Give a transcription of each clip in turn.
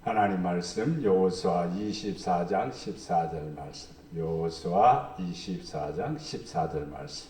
하나님 말씀 여호수아 24장 14절 말씀. 여호수아 24장 14절 말씀.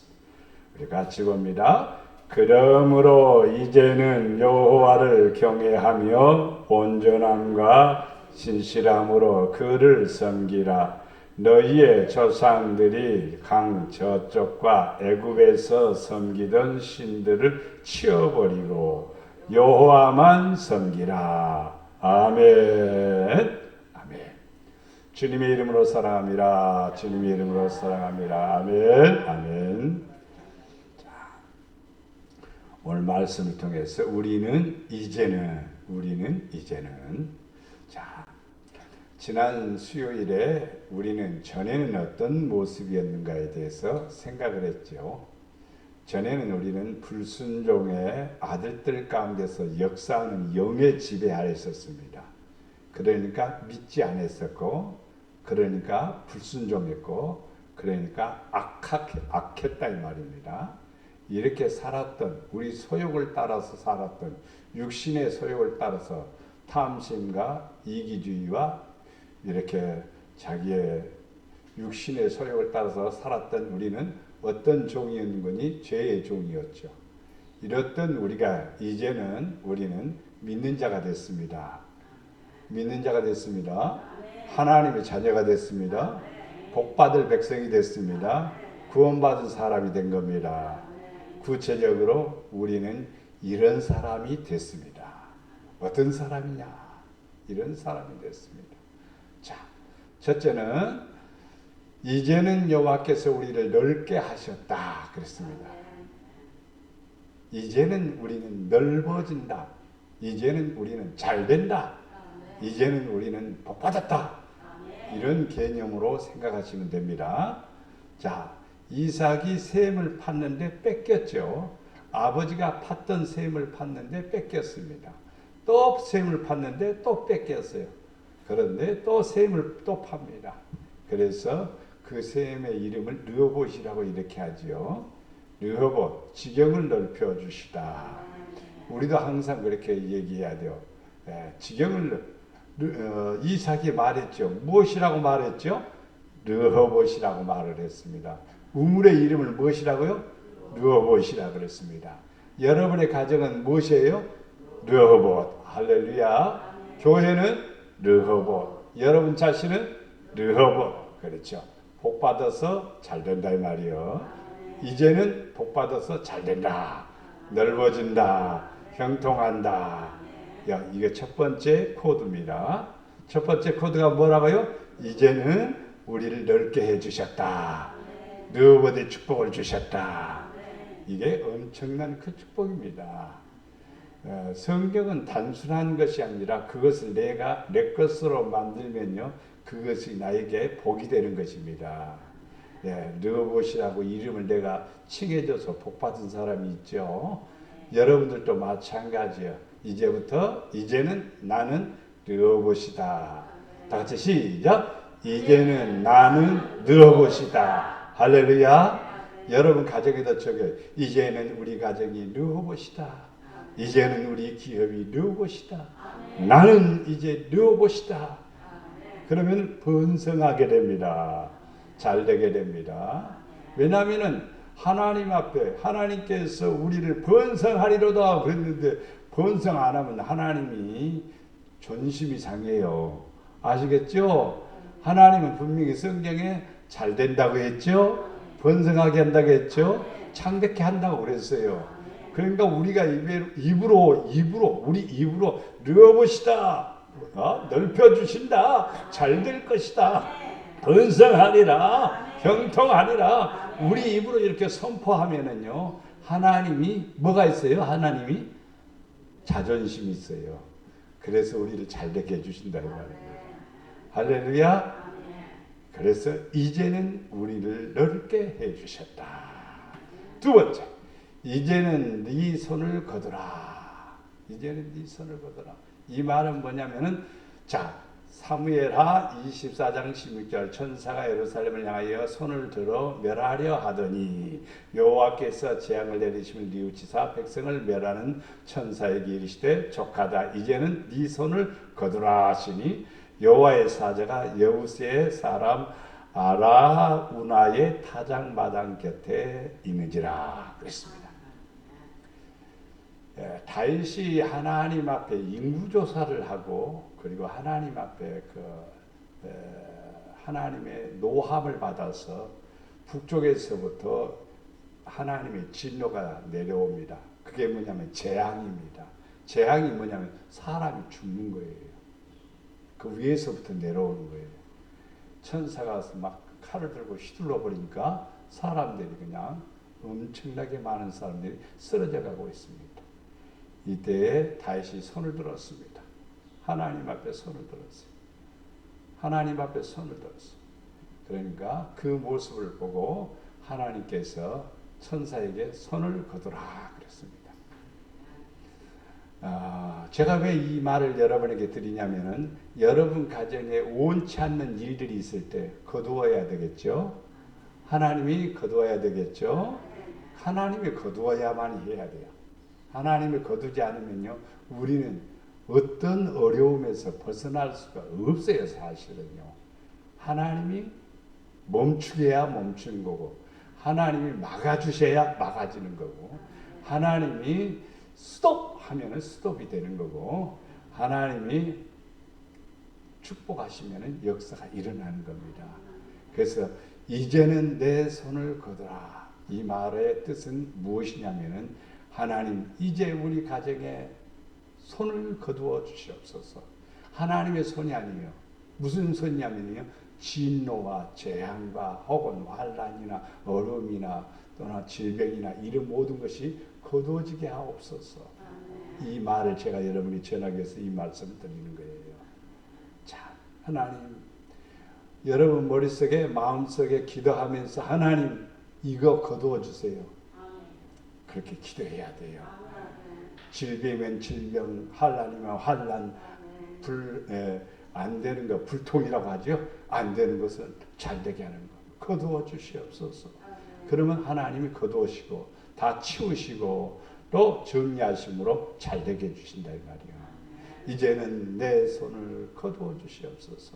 우리 같이 봅니다. 그러므로 이제는 여호와를 경외하며 온전함과 신실함으로 그를 섬기라. 너희의 조상들이 강 저쪽과 애굽에서 섬기던 신들을 치워버리고 여호와만 섬기라. 아멘. 아멘. 주님의 이름으로 사랑합니다. 주님의 이름으로 사랑합니다. 아멘. 아멘. 자, 오늘 말씀을 통해서 우리는 이제는 자, 지난 수요일에 우리는 전에는 어떤 모습이었는가에 대해서 생각을 했죠. 전에는 우리는 불순종의 아들들 가운데서 역사하는 영의 지배 아래 있었습니다. 그러니까 믿지 않았었고, 그러니까 불순종했고, 그러니까 악했다 이 말입니다. 이렇게 살았던, 우리 소욕을 따라서 살았던, 육신의 소욕을 따라서 탐심과 이기주의와 이렇게 자기의 육신의 소욕을 따라서 살았던 우리는 어떤 종이었는 거니? 죄의 종이었죠. 이렇던 우리는 믿는 자가 됐습니다. 믿는 자가 됐습니다. 하나님의 자녀가 됐습니다. 복받을 백성이 됐습니다. 구원받은 사람이 된 겁니다. 구체적으로 우리는 이런 사람이 됐습니다. 어떤 사람이냐? 이런 사람이 됐습니다. 자, 첫째는 이제는 여호와께서 우리를 넓게 하셨다 그랬습니다. 이제는 우리는 넓어진다. 이제는 우리는 잘된다. 이제는 우리는 복받았다. 이런 개념으로 생각하시면 됩니다. 자, 이삭이 셈을 팠는데 뺏겼죠. 아버지가 팠던 셈을 팠는데 뺏겼습니다. 또 셈을 팠는데 또 뺏겼어요. 그런데 또 셈을 또 팝니다. 그래서 그 셈의 이름을 르호봇이라고 이렇게 하지요. 르호봇, 지경을 넓혀 주시다. 우리도 항상 그렇게 얘기해야 돼요. 지경을 이삭이 말했죠. 무엇이라고 말했죠? 르호봇이라고 말을 했습니다. 우물의 이름을 무엇이라고요? 르호봇이라고 그랬습니다. 여러분의 가정은 무엇이에요? 르호봇. 할렐루야. 교회는 르호봇. 여러분 자신은 르호봇. 그렇죠. 복 받아서 잘 된다 이 말이요. 이제는 복 받아서 잘 된다. 넓어진다. 형통한다. 야, 이게 첫 번째 코드입니다. 첫 번째 코드가 뭐라고요? 이제는 우리를 넓게 해 주셨다. 르호봇의 축복을 주셨다. 이게 엄청난 큰 축복입니다. 성경은 단순한 것이 아니라 그것을 내가 내 것으로 만들면요, 그것이 나에게 복이 되는 것입니다. 르호봇이라고 이름을 내가 칭해줘서 복 받은 사람이 있죠. 여러분들도 마찬가지요. 이제는 나는 르호봇이다. 다 같이 시작. 이제는 나는 르호봇이다. 할렐루야. 여러분 가정에도 적어요. 이제는 우리 가정이 르호봇이다. 이제는 우리 기업이 르호봇이다. 나는 이제 르호봇이다. 그러면 번성하게 됩니다. 잘 되게 됩니다. 왜냐하면 하나님 앞에 하나님께서 우리를 번성하리로다 그랬는데 번성 안 하면 하나님이 존심이 상해요. 아시겠죠? 하나님은 분명히 성경에 잘 된다고 했죠? 번성하게 한다고 했죠? 창대케 한다고 그랬어요. 그러니까 우리가 우리 입으로 르호봇이다. 넓혀주신다. 잘 될 것이다. 번성하리라. 형통하리라. 우리 입으로 이렇게 선포하면은요, 하나님이 뭐가 있어요? 하나님이 자존심이 있어요. 그래서 우리를 잘 되게 해주신다 이 말이에요. 할렐루야. 그래서 이제는 우리를 넓게 해주셨다. 두 번째, 이제는 네 손을 거두라. 이제는 네 손을 거두라. 이 말은 뭐냐면은, 자, 사무엘하 24장 16절 천사가 예루살렘을 향하여 손을 들어 멸하려 하더니 여호와께서 재앙을 내리심을 뉘우치사 백성을 멸하는 천사에게 이르시되 족하다 이제는 네 손을 거두라 하시니 여호와의 사자가 여우스의 사람 아라우나의 타작마당 곁에 있는지라 그랬습니다. 다윗이 하나님 앞에 인구조사를 하고 그리고 하나님 앞에 하나님의 노함을 받아서 북쪽에서부터 하나님의 진노가 내려옵니다. 그게 뭐냐면 재앙입니다. 재앙이 뭐냐면 사람이 죽는 거예요. 그 위에서부터 내려오는 거예요. 천사가 막 칼을 들고 휘둘러 버리니까 사람들이 그냥 엄청나게 많은 사람들이 쓰러져 가고 있습니다. 이때에 다윗이 손을 들었습니다. 하나님 앞에 손을 들었어요. 하나님 앞에 손을 들었어요. 그러니까 그 모습을 보고 하나님께서 천사에게 손을 거두라 그랬습니다. 제가 왜 이 말을 여러분에게 드리냐면은 여러분 가정에 원치 않는 일들이 있을 때 거두어야 되겠죠. 하나님이 거두어야 되겠죠. 하나님이 거두어야만 해야 돼요. 하나님을 거두지 않으면요, 우리는 어떤 어려움에서 벗어날 수가 없어요, 사실은요. 하나님이 멈추게 해야 멈추는 거고, 하나님이 막아주셔야 막아지는 거고, 하나님이 스톱 하면은 스톱이 되는 거고, 하나님이 축복하시면은 역사가 일어나는 겁니다. 그래서 이제는 내 손을 거두라. 이 말의 뜻은 무엇이냐면은 하나님 이제 우리 가정에 손을 거두어 주시옵소서. 하나님의 손이 아니에요. 무슨 손이냐면요, 진노와 재앙과 혹은 환난이나 어려움이나 또나 질병이나 이런 모든 것이 거두어지게 하옵소서. 이 말을 제가 여러분이 전하기 위해서 이 말씀을 드리는 거예요. 자, 하나님, 여러분 머릿속에 마음속에 기도하면서 하나님 이거 거두어 주세요. 그렇게 기도해야 돼요. 질병이면 질병, 환난이면 환난, 안 되는 거 불통이라고 하죠. 안 되는 것은 잘 되게 하는 거 거두어 주시옵소서. 그러면 하나님이 거두시고 다 치우시고 또 정리하심으로 잘 되게 해주신다 이 말이에요. 이제는 내 손을 거두어 주시옵소서.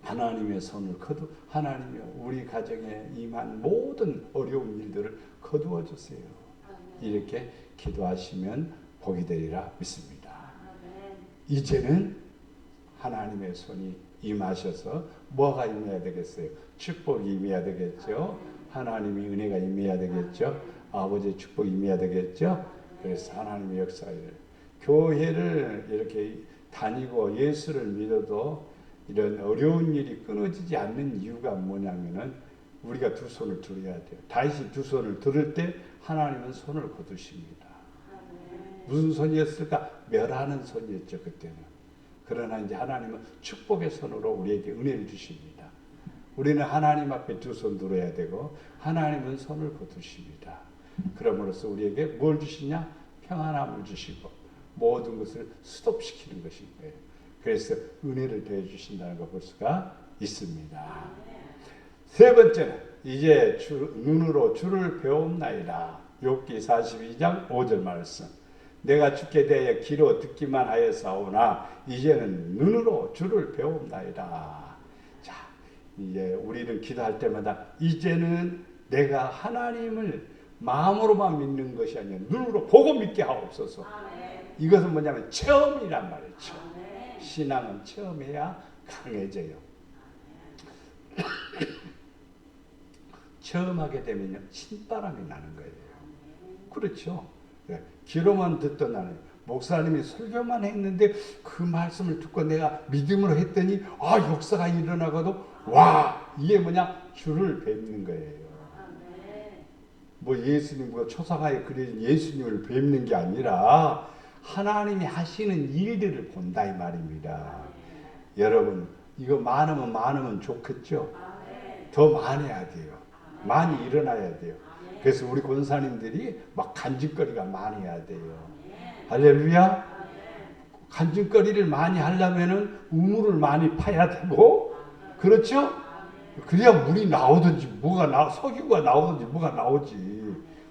하나님의 손을 하나님이 우리 가정에 임한 모든 어려운 일들을 거두어 주세요. 이렇게 기도하시면 복이 되리라 믿습니다. 이제는 하나님의 손이 임하셔서 뭐가 임해야 되겠어요? 축복이 임해야 되겠죠. 하나님의 은혜가 임해야 되겠죠. 아버지의 축복이 임해야 되겠죠. 그래서 하나님의 역사가 교회를 이렇게 다니고 예수를 믿어도 이런 어려운 일이 끊어지지 않는 이유가 뭐냐면은 우리가 두 손을 들어야 돼요. 다윗이 두 손을 들을 때 하나님은 손을 거두십니다. 무슨 손이었을까? 멸하는 손이었죠, 그때는. 그러나 이제 하나님은 축복의 손으로 우리에게 은혜를 주십니다. 우리는 하나님 앞에 두 손 들어야 되고 하나님은 손을 거두십니다. 그러므로써 우리에게 뭘 주시냐? 평안함을 주시고 모든 것을 스톱시키는 것인 거예요. 그래서 은혜를 더해 주신다는 걸 볼 수가 있습니다. 세 번째는 이제 눈으로 주를 배움나이다. 욥기 42장 5절 말씀. 내가 주께 대하여 귀로 듣기만 하였사오나 이제는 눈으로 주를 배움나이다. 자, 이제 우리는 기도할 때마다 이제는 내가 하나님을 마음으로만 믿는 것이 아니라 눈으로 보고 믿게 하옵소서. 이것은 뭐냐면 체험이란 말이에요. 체험. 신앙은 체험해야 강해져요. 체험하게 되면요, 신바람이 나는 거예요. 그렇죠. 귀로만 듣던 나는 목사님이 설교만 했는데 그 말씀을 듣고 내가 믿음으로 했더니 역사가 일어나고도 이게 뭐냐? 주를 뵙는 거예요. 뭐 예수님 초상화에 그려진 예수님을 뵙는 게 아니라 하나님이 하시는 일들을 본다 이 말입니다. 여러분 이거 많으면 좋겠죠? 더 많아야 돼요. 많이 일어나야 돼요. 그래서 우리 권사님들이 막 간직거리가 많아야 돼요. 할렐루야. 간증거리를 많이 하려면은 우물을 많이 파야 되고, 그렇죠? 그래야 물이 나오든지 석유가 나오든지 뭐가 나오지.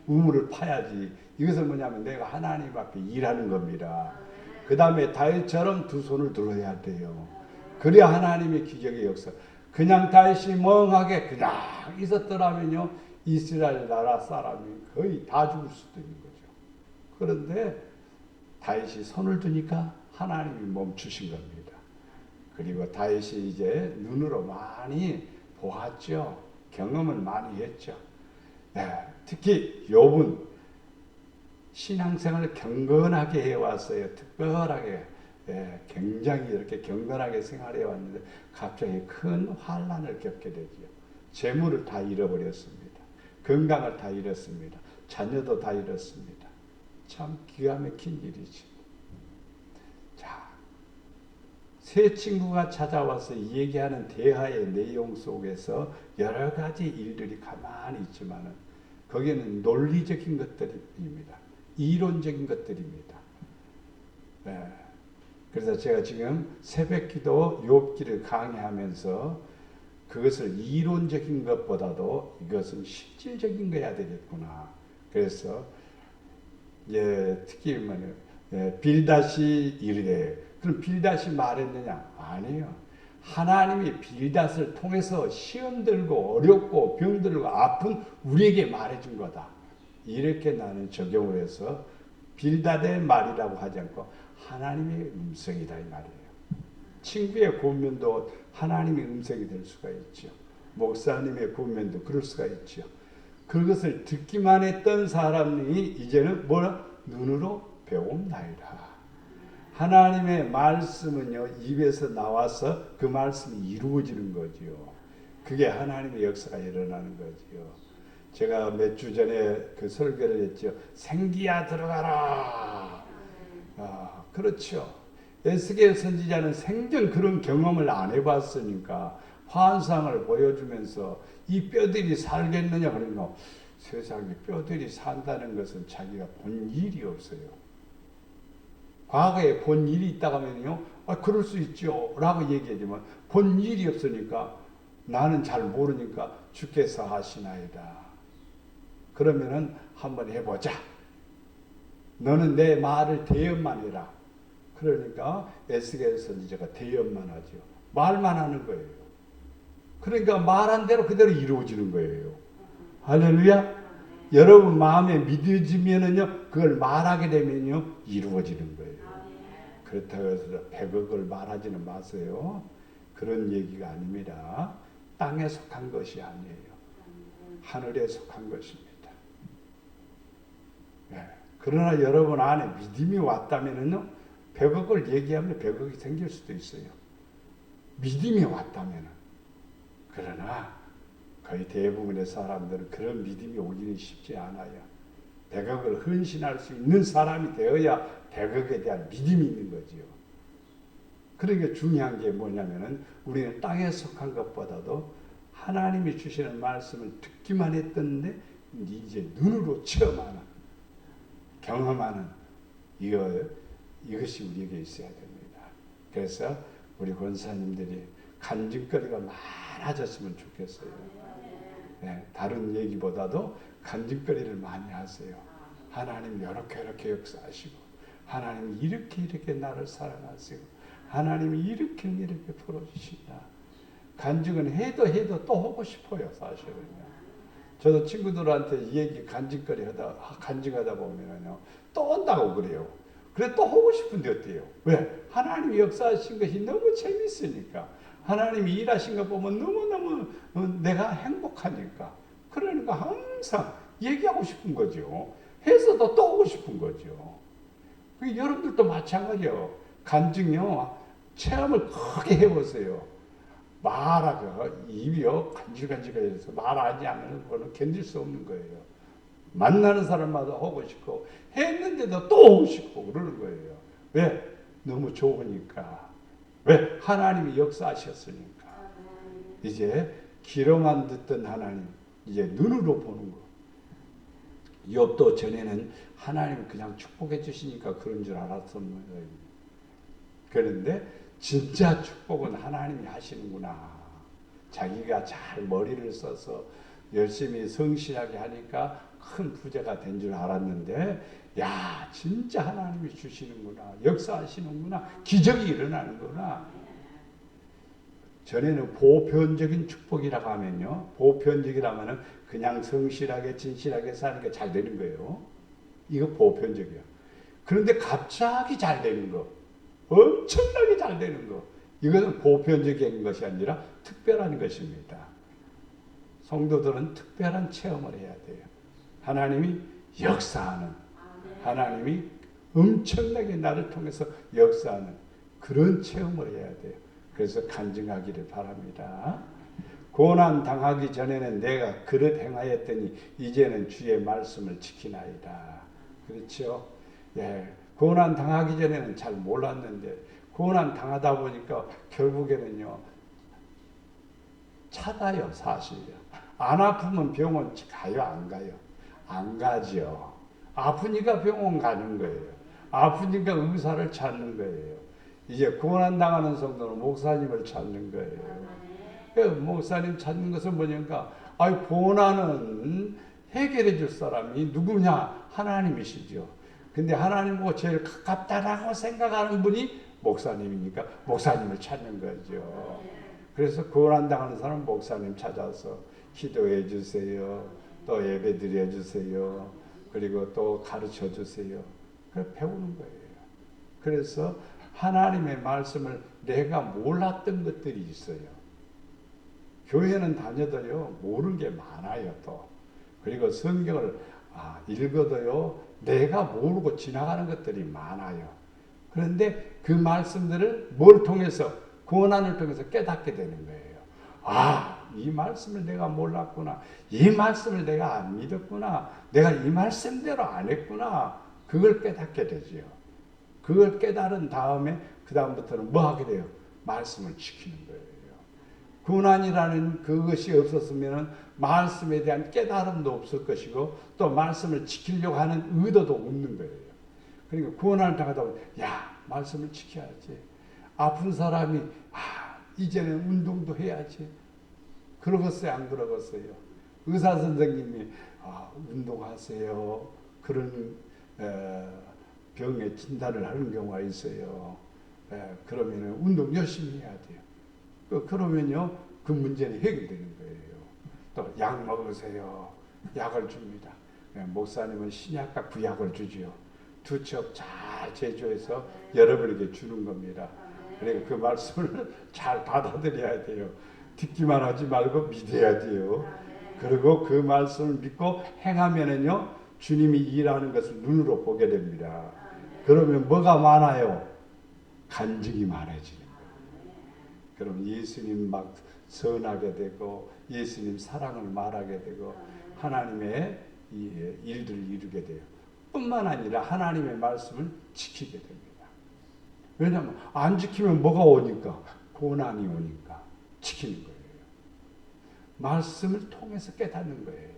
우물을 파야지. 이것은 뭐냐면 내가 하나님 앞에 일하는 겁니다. 그 다음에 다윗처럼 두 손을 들어야 돼요. 그래야 하나님의 기적의 역사. 그냥 다윗이 멍하게 그냥 있었더라면요, 이스라엘 나라 사람이 거의 다 죽을 수도 있는 거죠. 그런데 다윗이 손을 드니까 하나님이 멈추신 겁니다. 그리고 다윗이 이제 눈으로 많이 보았죠. 경험을 많이 했죠. 네, 특히 욥은 신앙생활을 경건하게 해왔어요. 특별하게. 굉장히 이렇게 경건하게 생활해 왔는데 갑자기 큰 환난을 겪게 되죠. 재물을 다 잃어버렸습니다. 건강을 다 잃었습니다. 자녀도 다 잃었습니다. 참 기가 막힌 일이지. 자, 새 친구가 찾아와서 얘기하는 대화의 내용 속에서 여러 가지 일들이 가만히 있지만은 거기에는 논리적인 것들입니다. 이론적인 것들입니다. 네. 그래서 제가 지금 새벽기도 욥기를 강의하면서 그것을 이론적인 것보다도 이것은 실질적인 거야 되겠구나. 그래서 특히 빌닷이 이르되, 그럼 빌닷이 말했느냐? 아니에요. 하나님이 빌닷을 통해서 시험 들고 어렵고 병들고 아픈 우리에게 말해준 거다. 이렇게 나는 적용을 해서 빌닷의 말이라고 하지 않고 하나님의 음성이다 이 말이에요. 친구의 권면도 하나님의 음성이 될 수가 있죠. 목사님의 권면도 그럴 수가 있죠. 그것을 듣기만 했던 사람이 이제는 눈으로 배운다이다. 하나님의 말씀은요, 입에서 나와서 그 말씀이 이루어지는 거지요. 그게 하나님의 역사가 일어나는 거지요. 제가 몇 주 전에 그 설교를 했죠. 생기야 들어가라. 그렇죠. 에스겔 선지자는 생전 그런 경험을 안 해봤으니까 환상을 보여주면서 이 뼈들이 살겠느냐 그러니까 세상에 뼈들이 산다는 것은 자기가 본 일이 없어요. 과거에 본 일이 있다고 하면요, 그럴 수 있죠 라고 얘기하지만 본 일이 없으니까 나는 잘 모르니까 주께서 하시나이다. 그러면은 한번 해보자. 너는 내 말을 대언만 해라. 그러니까 에스겔 선지자가 대언만 하죠. 말만 하는 거예요. 그러니까 말한 대로 그대로 이루어지는 거예요. 할렐루야. 여러분 마음에 믿어지면은요, 그걸 말하게 되면요, 이루어지는 거예요. 그렇다고 해서 100억을 말하지는 마세요. 그런 얘기가 아닙니다. 땅에 속한 것이 아니에요. 하늘에 속한 것입니다. 네. 그러나 여러분 안에 믿음이 왔다면은요, 100억을 얘기하면 100억이 생길 수도 있어요. 믿음이 왔다면은. 그러나 거의 대부분의 사람들은 그런 믿음이 오기는 쉽지 않아요. 100억을 헌신할 수 있는 사람이 되어야 100억에 대한 믿음이 있는 거지요. 그러니까 중요한 게 뭐냐면은 우리는 땅에 속한 것보다도 하나님이 주시는 말씀을 듣기만 했던데 이제 눈으로 체험하는, 경험하는 이것이 우리에게 있어야 됩니다. 그래서 우리 권사님들이 간증거리가 많아졌으면 좋겠어요. 네, 다른 얘기보다도 간증거리를 많이 하세요. 하나님 이렇게 역사하시고, 하나님이 이렇게 나를 사랑하시고, 하나님이 이렇게 풀어주신다. 간증은 해도 또 하고 싶어요, 사실은요. 저도 친구들한테 이 얘기 간증하다 보면요, 또 온다고 그래요. 그래 또 하고 싶은데 어때요? 왜? 하나님이 역사하신 것이 너무 재밌으니까. 하나님이 일하신 거 보면 너무너무 내가 행복하니까. 그러니까 항상 얘기하고 싶은 거죠. 해서도 또 하고 싶은 거죠. 여러분들도 마찬가지예요. 간증요, 체험을 크게 해보세요. 말하고 입이요 간질간질해서 말하지 않는 거는 견딜 수 없는 거예요. 만나는 사람마다 하고 싶고 했는데도 또 하고 싶고 그러는 거예요. 왜? 너무 좋으니까. 왜? 하나님이 역사하셨으니까. 이제 귀로만 듣던 하나님 이제 눈으로 보는 거. 욥도 전에는 하나님이 그냥 축복해 주시니까 그런 줄 알았었는데 그런데 진짜 축복은 하나님이 하시는구나. 자기가 잘 머리를 써서 열심히 성실하게 하니까 큰 부자가 된 줄 알았는데, 야, 진짜 하나님이 주시는구나. 역사하시는구나. 기적이 일어나는구나. 전에는 보편적인 축복이라고 하면요, 보편적이라면은 그냥 성실하게 진실하게 사니까 잘 되는 거예요. 이거 보편적이야. 그런데 갑자기 잘 되는 거, 엄청나게 잘 되는 거, 이것은 보편적인 것이 아니라 특별한 것입니다. 성도들은 특별한 체험을 해야 돼요. 하나님이 역사하는, 하나님이 엄청나게 나를 통해서 역사하는 그런 체험을 해야 돼요. 그래서 간증하기를 바랍니다. 고난 당하기 전에는 내가 그릇 행하였더니 이제는 주의 말씀을 지키나이다. 그렇죠? 예, 고난 당하기 전에는 잘 몰랐는데 고난 당하다 보니까 결국에는요, 차가요, 사실요. 안 아프면 병원 가요, 안 가요? 안 가죠. 아프니까 병원 가는 거예요. 아프니까 의사를 찾는 거예요. 이제 고난 당하는 성도는 목사님을 찾는 거예요. 그 목사님 찾는 것은 뭐냐니까, 고난은 해결해 줄 사람이 누구냐? 하나님이시죠. 근데 하나님과 제일 가깝다라고 생각하는 분이 목사님이니까 목사님을 찾는 거죠. 그래서 고난 당하는 사람은 목사님 찾아서 기도해 주세요. 또 예배 드려 주세요. 그리고 또 가르쳐 주세요. 그걸 배우는 거예요. 그래서 하나님의 말씀을 내가 몰랐던 것들이 있어요. 교회는 다녀도요, 모르는 게 많아요, 또. 그리고 성경을 읽어도요, 내가 모르고 지나가는 것들이 많아요. 그런데 그 말씀들을 뭘 통해서, 고난을 통해서 깨닫게 되는 거예요. 이 말씀을 내가 몰랐구나. 이 말씀을 내가 안 믿었구나. 내가 이 말씀대로 안 했구나. 그걸 깨닫게 되죠. 그걸 깨달은 다음에 그 다음부터는 뭐 하게 돼요? 말씀을 지키는 거예요. 고난이라는 그것이 없었으면 말씀에 대한 깨달음도 없을 것이고 또 말씀을 지키려고 하는 의도도 없는 거예요. 그러니까 고난을 당하다 보면 말씀을 지켜야지. 아픈 사람이 이제는 운동도 해야지. 그러겠어요, 안 그러겠어요? 의사 선생님이 운동하세요. 그런 병에 진단을 하는 경우가 있어요. 그러면 운동 열심히 해야 돼요. 그러면요, 그 문제는 해결되는 거예요. 또 약 먹으세요. 약을 줍니다. 목사님은 신약과 구약을 주지요. 두 첩 잘 제조해서 여러분에게 주는 겁니다. 그러니까 그 말씀을 잘 받아들여야 돼요. 듣기만 하지 말고 믿어야 돼요. 그리고 그 말씀을 믿고 행하면은요, 주님이 일하는 것을 눈으로 보게 됩니다. 그러면 뭐가 많아요? 간증이 많아지는 거예요. 그럼 예수님 막 선하게 되고 예수님 사랑을 말하게 되고 하나님의 일들을 이루게 돼요. 뿐만 아니라 하나님의 말씀을 지키게 됩니다. 왜냐하면 안 지키면 뭐가 오니까? 고난이 오니까 지키는 거예요. 말씀을 통해서 깨닫는 거예요.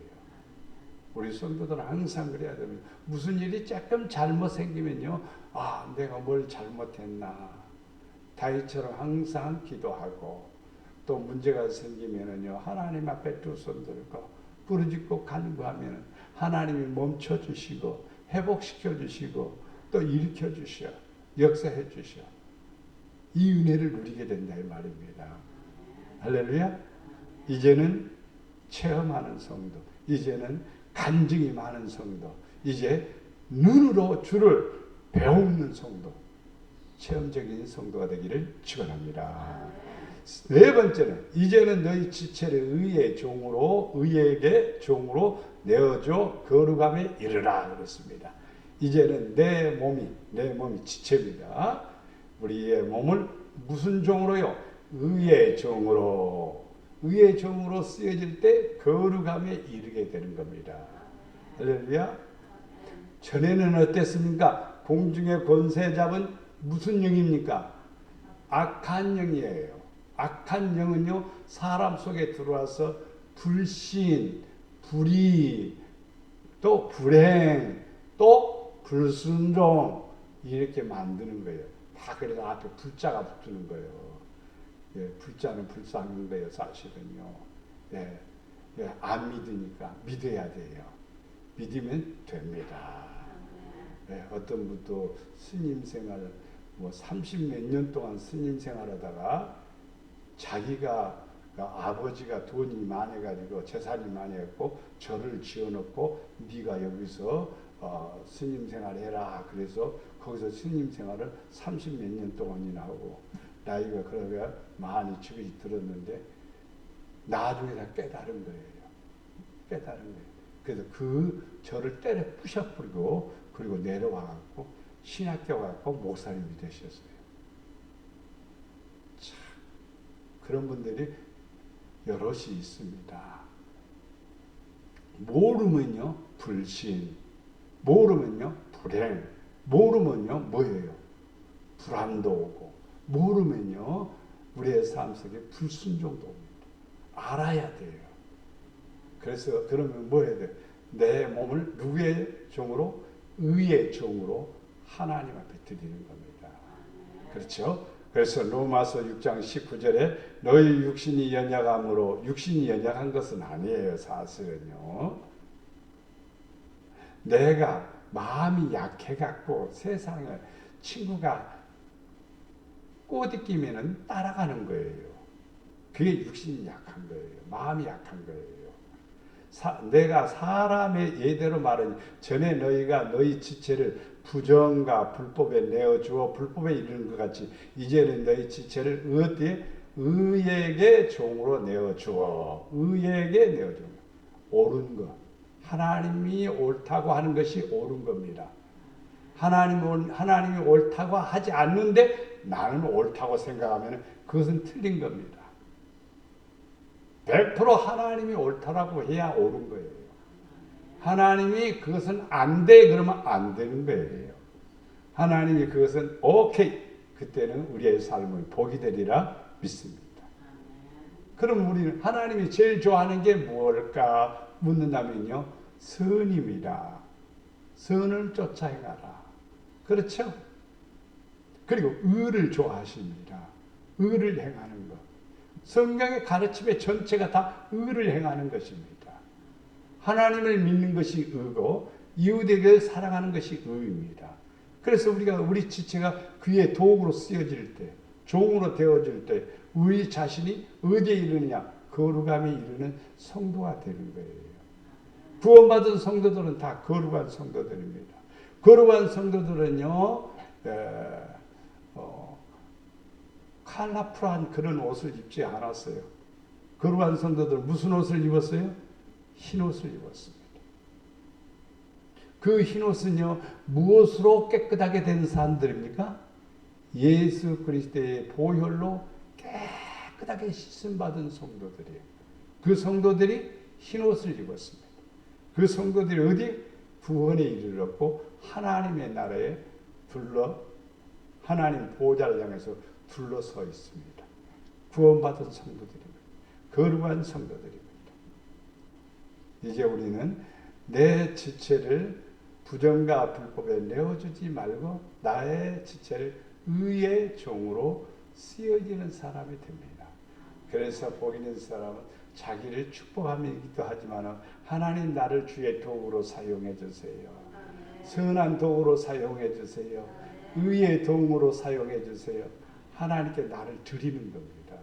우리 성도들은 항상 그래야 됩니다. 무슨 일이 조금 잘못 생기면요, 내가 뭘 잘못했나. 다윗처럼 항상 기도하고 또 문제가 생기면은요, 하나님 앞에 두 손 들고 부르짖고 간구하면 하나님이 멈춰 주시고 회복시켜 주시고 또 일으켜 주셔, 역사해 주셔. 이 은혜를 누리게 된다 이 말입니다. 할렐루야. 이제는 체험하는 성도, 이제는 간증이 많은 성도, 이제 눈으로 주를 배우는 성도, 체험적인 성도가 되기를 축원합니다. 네 번째는 이제는 너희 지체를 의에게 종으로 내어줘 거룩함에 이르라 그랬습니다. 이제는 내 몸이 지체입니다. 우리의 몸을 무슨 종으로요? 의의 종으로 쓰여질 때 거룩함에 이르게 되는 겁니다. 할렐루야. 전에는 어땠습니까? 공중의 권세 잡은 무슨 영입니까? 악한 영이에요. 악한 영은요, 사람 속에 들어와서 불신, 불의, 또 불행, 또 불순종 이렇게 만드는 거예요. 다 그래서 앞에 불자가 붙는 거예요. 예, 불자는 불쌍한 거예요, 사실은요. 예, 예, 안 믿으니까 믿어야 돼요. 믿으면 됩니다. 예, 어떤 분도 스님 생활 뭐 30몇 년 동안 스님 생활하다가 자기가 아버지가 돈이 많아가지고 재산이 많아갖고 절을 지어놓고 네가 여기서 스님 생활해라. 그래서 거기서 스님 생활을 30몇 년 동안이나 하고 나이가 그러게 많이 지긋이 들었는데 나중에 다 깨달은 거예요. 깨달은 거예요. 그래서 그 절을 때려 부셔버리고 그리고 내려와갖고 신학교 가갖고 목사님이 되셨어요. 참 그런 분들이 여럿이 있습니다. 모르면요 불신, 모르면요 불행, 모르면요 뭐예요? 불안도 오고, 모르면요 우리의 삶 속에 불순종도 옵니다. 알아야 돼요. 그래서 그러면 뭐 해야 돼요? 내 몸을 누구의 종으로? 의의 종으로 하나님 앞에 드리는 겁니다. 그렇죠? 그래서 로마서 6장 19절에 너희 육신이 연약함으로, 육신이 연약한 것은 아니에요. 사실은요. 내가 마음이 약해갖고 세상에 친구가 꼬디 끼면은 따라가는 거예요. 그게 육신이 약한 거예요. 마음이 약한 거예요. 내가 사람의 예대로 말하니 전에 너희가 너희 지체를 부정과 불법에 내어주어 불법에 이르는 것 같이 이제는 너희 지체를 어디에? 의에게 종으로 내어주어. 의에게 내어주어. 옳은 것. 하나님이 옳다고 하는 것이 옳은 겁니다. 하나님이 옳다고 하지 않는데 나는 옳다고 생각하면 그것은 틀린 겁니다. 100% 하나님이 옳다라고 해야 옳은 거예요. 하나님이 그것은 안 돼 그러면 안 되는 거예요. 하나님이 그것은 오케이 그때는 우리의 삶은 복이 되리라 믿습니다. 그럼 우리는 하나님이 제일 좋아하는 게 무엇일까 묻는다면요 선입니다. 선을 쫓아 행하라. 그렇죠? 그리고 의를 좋아하십니다. 의를 행하는 것. 성경의 가르침의 전체가 다 의를 행하는 것입니다. 하나님을 믿는 것이 의고 이웃에게 사랑하는 것이 의입니다. 그래서 우리 지체가 그의 도구로 쓰여질 때, 종으로 되어질 때 우리 자신이 어디에 이르느냐? 거룩함에 이르는 성도가 되는 거예요. 구원받은 성도들은 다 거룩한 성도들입니다. 거룩한 성도들은요, 컬러풀한 그런 옷을 입지 않았어요. 거룩한 성도들 무슨 옷을 입었어요? 흰 옷을 입었습니다. 그 흰 옷은요 무엇으로 깨끗하게 된 사람들입니까? 예수 그리스도의 보혈로 깨끗하게 씻음받은 성도들이에요. 그 성도들이 흰 옷을 입었습니다. 그 성도들이 어디? 구원에 이르렀고 하나님의 나라에 하나님 보좌를 향해서 둘러서 있습니다. 구원받은 성도들입니다. 거룩한 성도들입니다. 이제 우리는 내 지체를 부정과 불법에 내어주지 말고 나의 지체를 의의 종으로 쓰여지는 사람이 됩니다. 그래서 복 있는 사람은 자기를 축복함이기도 하지만 하나님 나를 주의 도구로 사용해 주세요. 선한 도구로 사용해 주세요. 의의 도구로 사용해 주세요. 하나님께 나를 드리는 겁니다.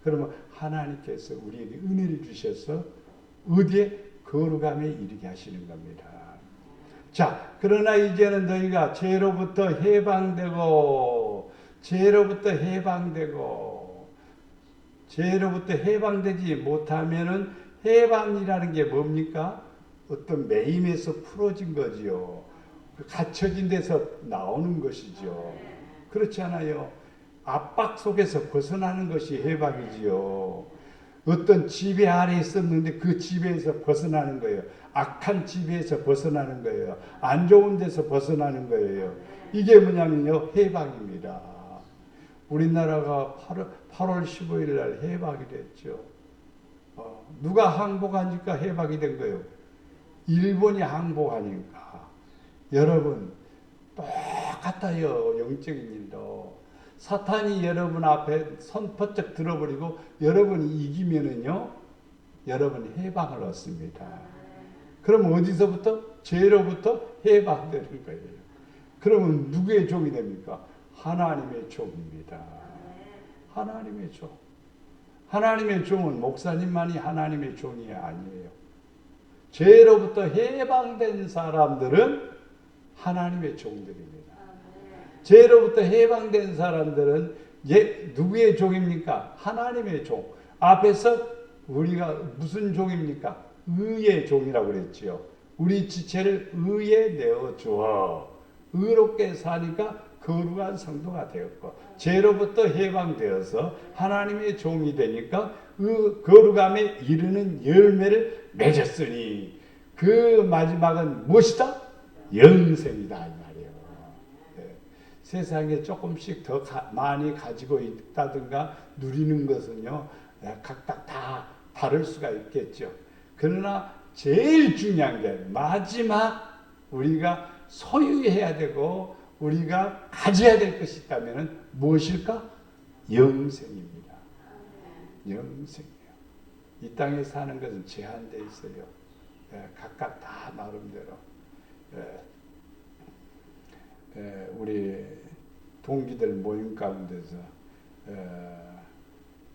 그러면 하나님께서 우리에게 은혜를 주셔서 어디에? 거룩함에 이르게 하시는 겁니다. 자, 그러나 이제는 너희가 죄로부터 해방되고 죄로부터 해방되지 못하면은 해방이라는 게 뭡니까? 어떤 매임에서 풀어진 거지요. 갇혀진 데서 나오는 것이죠. 그렇지 않아요? 압박 속에서 벗어나는 것이 해방이지요. 어떤 지배 아래 있었는데 그 지배에서 벗어나는 거예요. 악한 지배에서 벗어나는 거예요. 안 좋은 데서 벗어나는 거예요. 이게 뭐냐면요, 해방입니다. 우리나라가 8월 15일 날 해방이 됐죠. 누가 항복하니까 해방이 된 거예요. 일본이 항복하니까. 여러분 똑같아요. 영적인 일도. 사탄이 여러분 앞에 손 번쩍 들어버리고 여러분이 이기면은요, 여러분 해방을 얻습니다. 그럼 어디서부터? 죄로부터 해방되는 거예요. 그러면 누구의 종이 됩니까? 하나님의 종입니다. 하나님의 종. 하나님의 종은 목사님만이 하나님의 종이 아니에요. 죄로부터 해방된 사람들은 하나님의 종들입니다. 죄로부터 해방된 사람들은 누구의 종입니까? 하나님의 종. 앞에서 우리가 무슨 종입니까? 의의 종이라고 그랬지요. 우리 지체를 의에 내어주어 의롭게 사니까 거룩한 성도가 되었고, 죄로부터 해방되어서 하나님의 종이 되니까 거룩함에 이르는 열매를 맺었으니 그 마지막은 무엇이다? 영생이다 이 말이에요. 네. 세상에 조금씩 더 많이 가지고 있다든가 누리는 것은요, 각각 다 다를 수가 있겠죠. 그러나 제일 중요한 게 마지막 우리가 소유해야 되고 우리가 가져야 될 것이 있다면 무엇일까? 영생입니다. 영생이에요. 이 땅에 사는 것은 제한되어 있어요. 각각 다 나름대로. 우리 동기들 모임 가운데서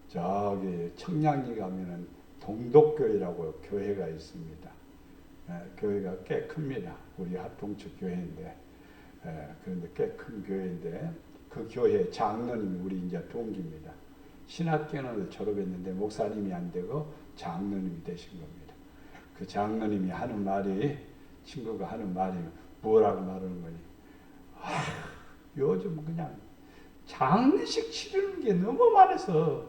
저기 청량리 가면은 동독교회라고 교회가 있습니다. 교회가 꽤 큽니다. 우리 합동측 교회인데, 그런데 꽤 큰 교회인데 그 교회 장로님이 우리 이제 동기입니다. 신학교는 졸업했는데 목사님이 안 되고 장로님이 되신 겁니다. 그 장로님이 하는 말이, 친구가 하는 말이 뭐라고 말하는 거니? 요즘 그냥 장례식 치르는 게 너무 많아서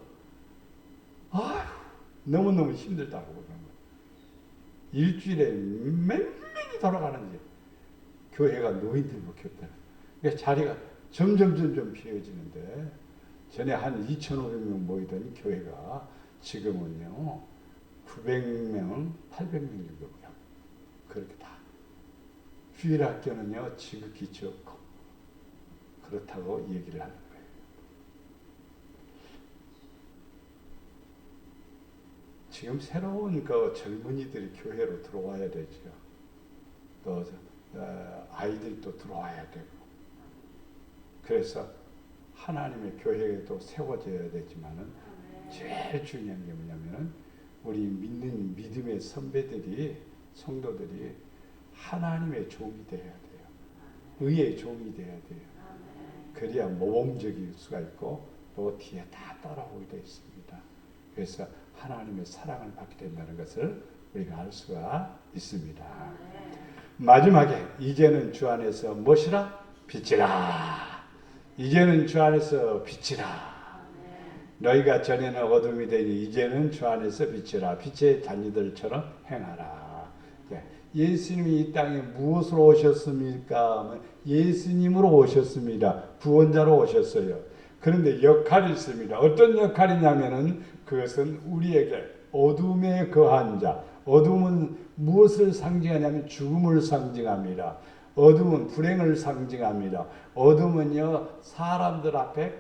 너무너무 힘들다고 그러는 거예요. 일주일에 몇 명이 돌아가는지 교회가 노인들밖에 없다는. 그러니까 자리가 점점 비어지는데, 전에 한 2,500명 모이던 교회가 지금은요 900명, 800명 정도고요. 그렇게 다. 주일학교는요 지극히 적고 그렇다고 얘기를 하는 거예요. 지금 새로운 그 젊은이들이 교회로 들어와야 되죠. 또 아이들도 들어와야 되고. 그래서 하나님의 교회도 세워져야 되지만은 제일 중요한 게 뭐냐면은 우리 믿는 믿음의 선배들이, 성도들이 하나님의 종이 돼야 돼요. 의의 종이 돼야 돼요. 그래야 모범적일 수가 있고 또 뒤에 다 따라오게 되어 있습니다. 그래서 하나님의 사랑을 받게 된다는 것을 우리가 알 수가 있습니다. 마지막에 이제는 주 안에서 무엇이라? 빛이라. 이제는 주 안에서 빛이라. 너희가 전에는 어둠이 되니 이제는 주 안에서 빛이라. 빛의 자녀들처럼 행하라. 예수님이 이 땅에 무엇으로 오셨습니까? 예수님으로 오셨습니다. 구원자로 오셨어요. 그런데 역할이 있습니다. 어떤 역할이냐면은 그것은 우리에게 어둠에 거한 자. 어둠은 무엇을 상징하냐면 죽음을 상징합니다. 어둠은 불행을 상징합니다. 어둠은요 사람들 앞에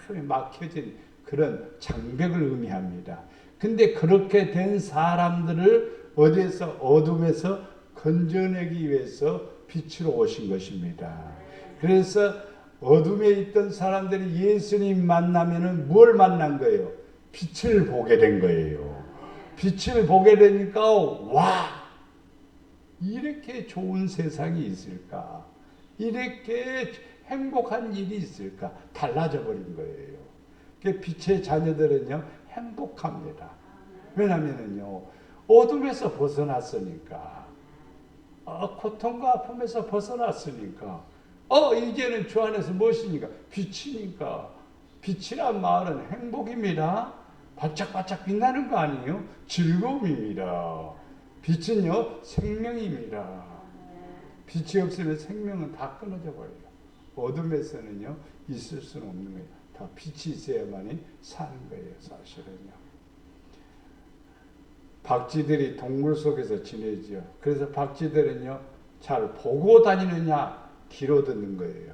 칵칵 막혀진 그런 장벽을 의미합니다. 근데 그렇게 된 사람들을 어디에서, 어둠에서 건져내기 위해서 빛으로 오신 것입니다. 그래서 어둠에 있던 사람들이 예수님 만나면은 뭘 만난 거예요? 빛을 보게 된 거예요. 빛을 보게 되니까 와, 이렇게 좋은 세상이 있을까? 이렇게 행복한 일이 있을까? 달라져 버린 거예요. 빛의 자녀들은요 행복합니다. 왜냐면은요 어둠에서 벗어났으니까, 고통과 아픔에서 벗어났으니까, 이제는 주 안에서 무엇이니까? 빛이니까. 빛이란 말은 행복입니다. 반짝반짝 빛나는 거 아니에요? 즐거움입니다. 빛은요 생명입니다. 빛이 없으면 생명은 다 끊어져 버려요. 어둠에서는요 있을 수는 없는 거예요. 다 빛이 있어야만이 사는 거예요. 사실은요. 박쥐들이 동굴 속에서 지내죠. 그래서 박쥐들은요 잘 보고 다니느냐, 귀로 듣는 거예요.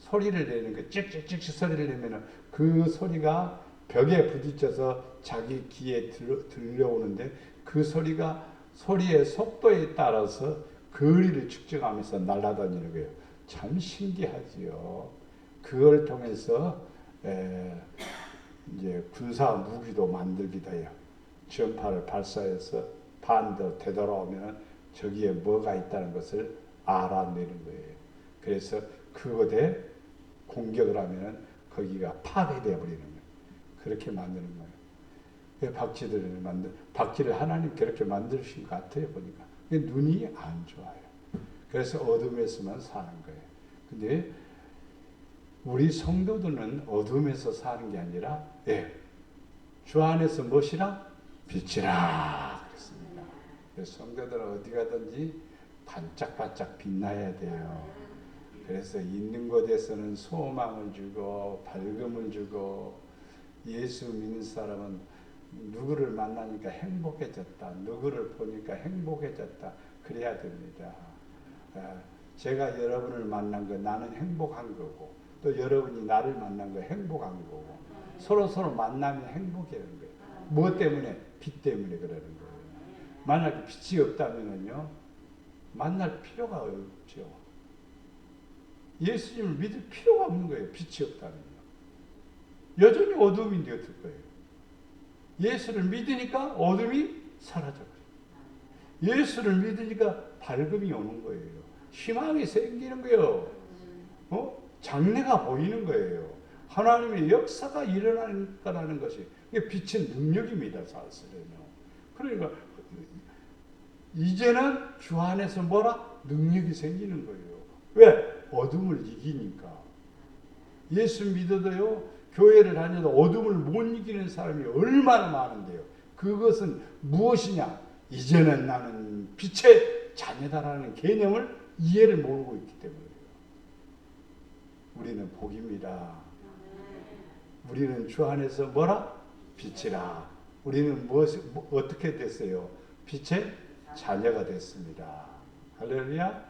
소리를 내는 거, 찍찍찍 소리를 내면은 그 소리가 벽에 부딪혀서 자기 귀에 들려오는데 그 소리의 속도에 따라서 거리를 측정하면서 날아다니는 거예요. 참 신기하지요. 그걸 통해서 이제 군사 무기도 만들기도 해요. 전파를 발사해서 반도 되돌아오면 저기에 뭐가 있다는 것을 알아내는 거예요. 그래서 그것에 공격을 하면 거기가 파괴되어 버리는 거예요. 그렇게 만드는 거예요. 박쥐를 하나님 그렇게 만드신 것 같아요, 보니까. 눈이 안 좋아요. 그래서 어둠에서만 사는 거예요. 근데 우리 성도들은 어둠에서 사는 게 아니라, 주 안에서 무엇이라? 빛이라. 그랬습니다. 그래서 성도들은 어디 가든지 반짝반짝 빛나야 돼요. 그래서 있는 곳에서는 소망을 주고, 밝음을 주고, 예수 믿는 사람은 누구를 만나니까 행복해졌다. 누구를 보니까 행복해졌다. 그래야 됩니다. 제가 여러분을 만난 거 나는 행복한 거고 또 여러분이 나를 만난 거 행복한 거고 서로 만나면 행복이라는 거예요. 무엇 때문에? 빛 때문에 그러는 거예요. 만약에 빛이 없다면요 만날 필요가 없죠. 예수님을 믿을 필요가 없는 거예요. 빛이 없다면요. 여전히 어둠인데 어떨 거예요? 예수를 믿으니까 어둠이 사라져버려요. 예수를 믿으니까 밝음이 오는 거예요. 희망이 생기는 거예요. 장래가 보이는 거예요. 하나님의 역사가 일어나는 거라는 것이 빛의 능력입니다. 사실은요. 그러니까 이제는 주 안에서 능력이 생기는 거예요. 왜? 어둠을 이기니까. 예수 믿어도요. 교회를 다녀도 어둠을 못 이기는 사람이 얼마나 많은데요. 그것은 무엇이냐? 이제는 나는 빛의 자녀다라는 개념을 이해를 모르고 있기 때문이에요. 우리는 복입니다. 우리는 주 안에서 빛이라. 우리는 어떻게 됐어요? 빛의 자녀가 됐습니다. 할렐루야.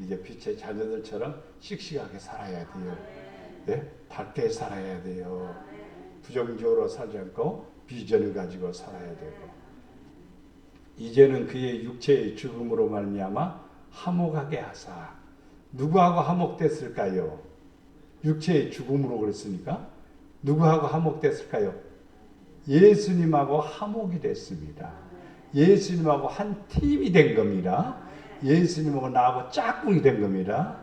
이제 빛의 자녀들처럼 씩씩하게 살아야 돼요. 네? 밝게 살아야 돼요. 부정적으로 살지 않고 비전을 가지고 살아야 되고. 이제는 그의 육체의 죽음으로 말미암아 화목하게 하사. 누구하고 화목됐을까요? 육체의 죽음으로 그랬으니까 누구하고 화목됐을까요? 예수님하고 화목이 됐습니다. 예수님하고 한 팀이 된 겁니다. 예수님하고 나하고 짝꿍이 된 겁니다.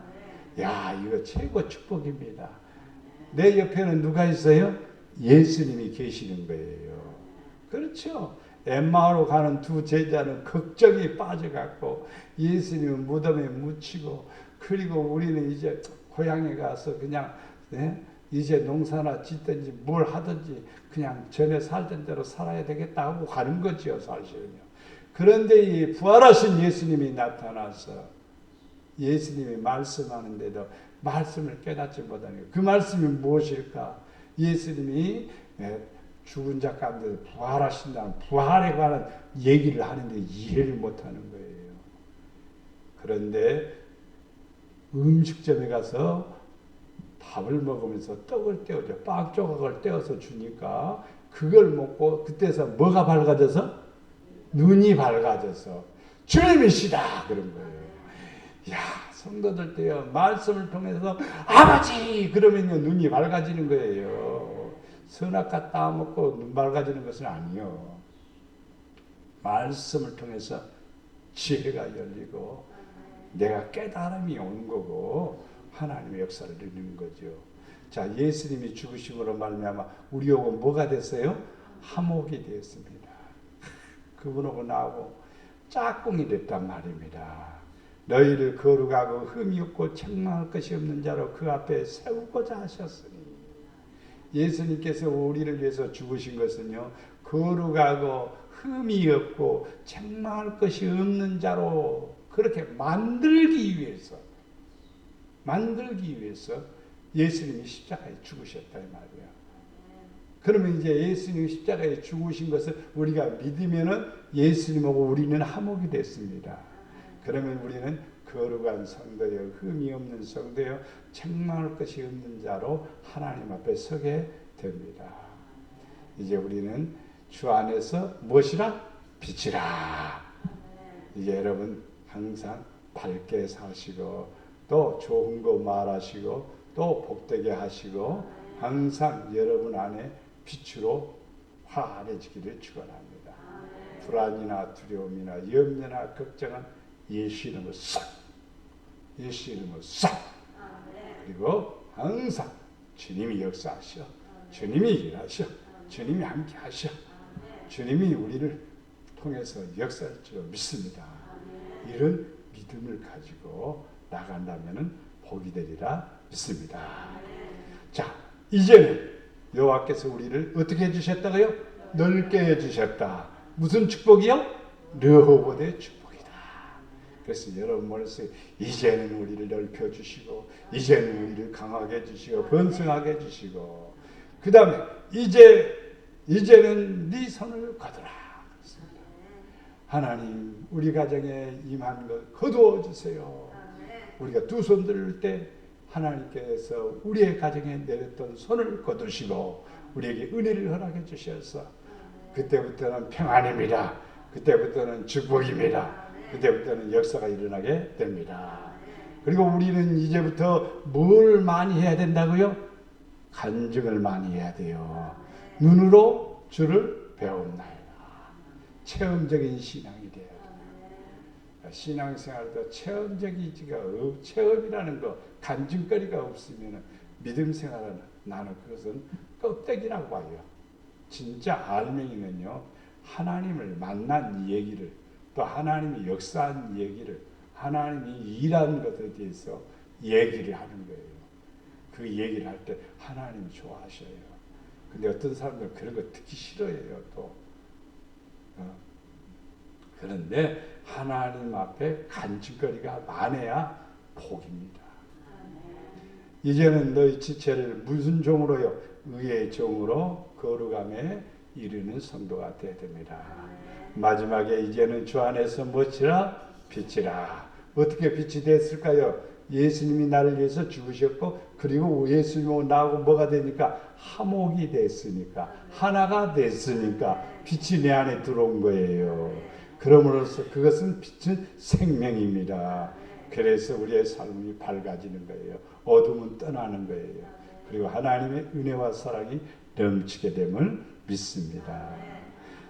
야, 이거 최고 축복입니다. 내 옆에는 누가 있어요? 예수님이 계시는 거예요. 그렇죠? 엠마오로 가는 두 제자는 걱정이 빠져갖고 예수님은 무덤에 묻히고, 그리고 우리는 이제 고향에 가서 그냥 이제 농사나 짓든지 뭘 하든지 그냥 전에 살던 대로 살아야 되겠다 하고 가는 거죠, 사실은요. 그런데 이 부활하신 예수님이 나타나서 예수님이 말씀하는데도 말씀을 깨닫지 못하는 거예요. 그 말씀이 무엇일까? 예수님이 죽은 자 가운데 부활하신다는 부활에 관한 얘기를 하는데 이해를 못하는 거예요. 그런데 음식점에 가서 밥을 먹으면서 떡을 떼어줘, 빵 조각을 떼어서 주니까 그걸 먹고 그때서 뭐가 밝아져서? 눈이 밝아져서 주님이시다 그런 거예요. 야, 성도들 때요 말씀을 통해서 아버지 그러면요 눈이 밝아지는 거예요. 선악과 따먹고 눈 밝아지는 것은 아니요. 말씀을 통해서 지혜가 열리고 내가 깨달음이 오는 거고 하나님의 역사를 이루는 거죠. 자, 예수님이 죽으심으로 말미암아 우리하고 뭐가 됐어요? 화목이 되었습니다. 그분하고 나하고 짝꿍이 됐단 말입니다. 너희를 거룩하고 흠이 없고 책망할 것이 없는 자로 그 앞에 세우고자 하셨으니. 예수님께서 우리를 위해서 죽으신 것은요, 거룩하고 흠이 없고 책망할 것이 없는 자로 그렇게 만들기 위해서 예수님이 십자가에 죽으셨다 이 말이에요. 그러면 이제 예수님이 십자가에 죽으신 것을 우리가 믿으면은 예수님하고 우리는 화목이 됐습니다. 그러면 우리는 거룩한 성도여, 흠이 없는 성도여, 책망할 것이 없는 자로 하나님 앞에 서게 됩니다. 이제 우리는 주 안에서 무엇이라? 빛이라. 이제 여러분 항상 밝게 사시고 또 좋은 거 말하시고 또 복되게 하시고 항상 여러분 안에 빛으로 환해지기를 축원합니다. 불안이나 두려움이나 염려나 걱정은 예수 이름으로 싹, 예수 이름으로 싹. 그리고 항상 주님이 역사하셔, 주님이 일하셔, 주님이 함께 하셔, 주님이 우리를 통해서 역사할 줄 믿습니다. 이런 믿음을 가지고 나간다면 복이 되리라 믿습니다. 자, 이제는 여호와께서 우리를 어떻게 해주셨다고요? 넓게 해주셨다. 무슨 축복이요? 르호봇의 축복이다. 그래서 여러분 머릿속에 이제는 우리를 넓혀주시고 이제는 우리를 강하게 해주시고 번성하게 해주시고 그 다음에 이제는 네 손을 거두라. 하나님 우리 가정에 임한 것 거두어 주세요. 우리가 두 손 들을 때 하나님께서 우리의 가정에 내렸던 손을 거두시고 우리에게 은혜를 허락해 주셔서 그때부터는 평안입니다. 그때부터는 축복입니다. 그때부터는 역사가 일어나게 됩니다. 그리고 우리는 이제부터 뭘 많이 해야 된다고요? 간증을 많이 해야 돼요. 눈으로 주를 배움나이다. 체험적인 신앙이 돼야 돼요. 신앙생활도 체험적이지가 체험이라는 거 간증거리가 없으면 믿음 생활은 나는 그것은 껍데기라고 봐요. 진짜 알맹이는요 하나님을 만난 얘기를 또 하나님이 역사한 얘기를 하나님이 일한 것에 대해서 얘기를 하는 거예요. 그 얘기를 할 때 하나님이 좋아하셔요. 근데 어떤 사람들은 그런 거 듣기 싫어해요. 또 그런데 하나님 앞에 간증거리가 많아야 복입니다. 이제는 너희 지체를 무슨 종으로요? 의의 종으로 거룩함에 이르는 성도가 되어야 됩니다. 마지막에 이제는 주 안에서 무엇이라? 빛이라. 어떻게 빛이 됐을까요? 예수님이 나를 위해서 죽으셨고 그리고 예수님하고 나하고 뭐가 되니까? 화목이 됐으니까 하나가 됐으니까 빛이 내 안에 들어온 거예요. 그러므로써 그것은 빛은 생명입니다. 그래서 우리의 삶이 밝아지는 거예요. 어둠은 떠나는 거예요. 그리고 하나님의 은혜와 사랑이 넘치게 됨을 믿습니다.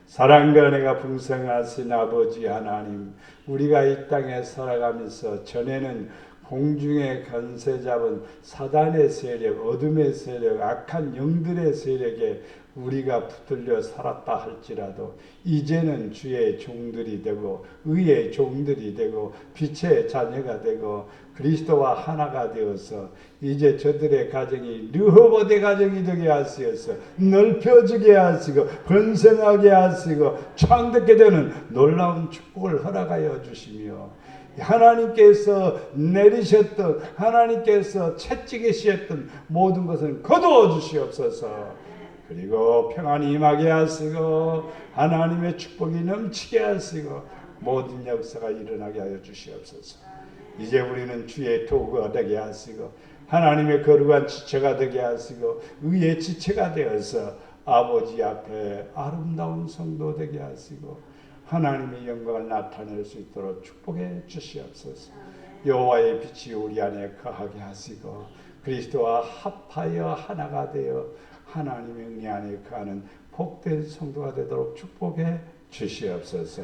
사랑과 은혜가 풍성하신 아버지 하나님, 우리가 이 땅에 살아가면서 전에는 공중의 권세 잡은 사단의 세력, 어둠의 세력, 악한 영들의 세력에 우리가 붙들려 살았다 할지라도 이제는 주의 종들이 되고 의의 종들이 되고 빛의 자녀가 되고 그리스도와 하나가 되어서 이제 저들의 가정이 르호봇의 가정이 되게 하시어서 넓혀지게 하시고 번성하게 하시고 창듣게 되는 놀라운 축복을 허락하여 주시며 하나님께서 내리셨던 하나님께서 채찍이셨던 모든 것을 거두어 주시옵소서. 그리고 평안이 임하게 하시고 하나님의 축복이 넘치게 하시고 모든 역사가 일어나게 하여 주시옵소서. 이제 우리는 주의 도구가 되게 하시고 하나님의 거룩한 지체가 되게 하시고 의의 지체가 되어서 아버지 앞에 아름다운 성도 되게 하시고 하나님의 영광을 나타낼 수 있도록 축복해 주시옵소서. 여호와의 빛이 우리 안에 거하게 하시고 그리스도와 합하여 하나가 되어 하나님의 은혜 안에 거하는 복된 성도가 되도록 축복해 주시옵소서.